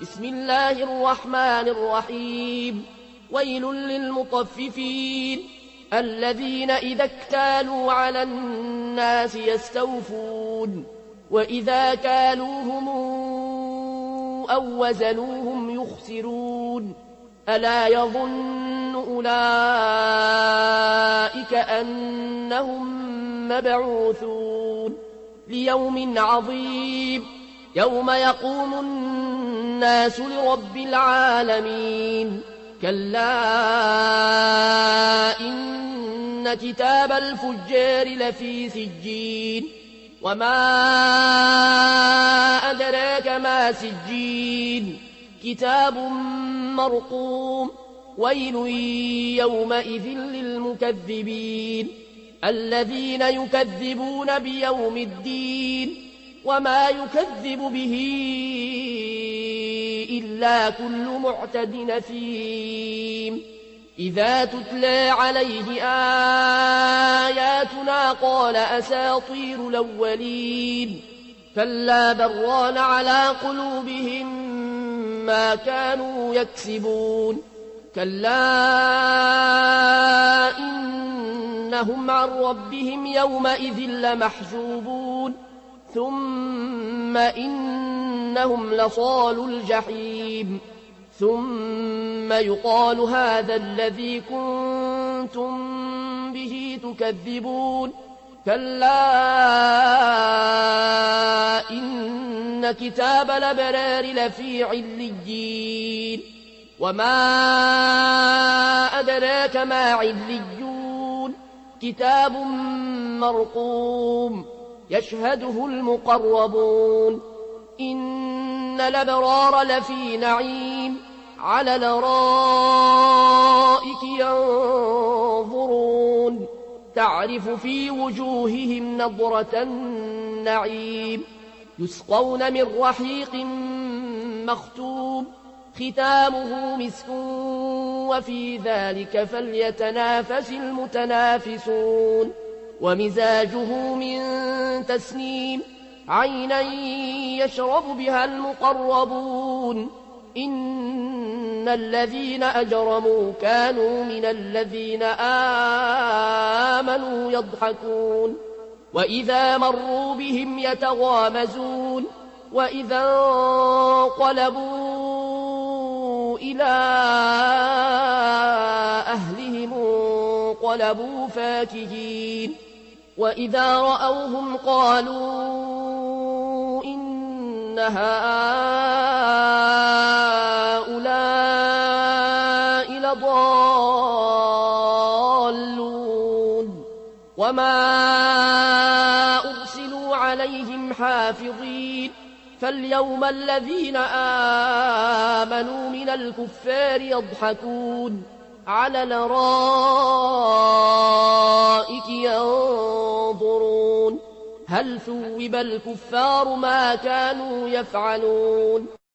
بسم الله الرحمن الرحيم. ويل للمطففين الذين إذا اكتالوا على الناس يستوفون وإذا كالوهم أو وزنوهم يخسرون ألا يظن أولئك أنهم مبعوثون ليوم عظيم يوم يقوم الناس لرب العالمين. كلا إن كتاب الفجار لفي سجين وما أدراك ما سجين كتاب مرقوم. ويل يومئذ للمكذبين الذين يكذبون بيوم الدين وما يكذب به إلا كل معتد نثيم. إذا تتلى عليه آياتنا قال أساطير الأولين كلا بران على قلوبهم ما كانوا يكسبون. كلا إنهم عن ربهم يومئذ لمحجوبون ثم إنهم لصالو الجحيم ثم يقال هذا الذي كنتم به تكذبون. كلا إن كتاب الأبرار لفي عليين وما أدراك ما عليون كتاب مرقوم يشهده المقربون. إن الأبرار لفي نعيم على الأرائك ينظرون تعرف في وجوههم نضرة النعيم يسقون من رحيق مختوم ختامه مسك وفي ذلك فليتنافس المتنافسون. ومزاجه من تسنيم عينا يشرب بها المقربون. إن الذين أجرموا كانوا من الذين آمنوا يضحكون وإذا مروا بهم يتغامزون وإذا انقلبوا إلى أهلهم انقلبوا فاكهين وإذا رأوهم قالوا إن هؤلاء لضالون وما أرسلوا عليهم حافظين. فاليوم الذين آمنوا من الكفار يضحكون على الأرائك ينظرون هل ثوب الكفار ما كانوا يفعلون.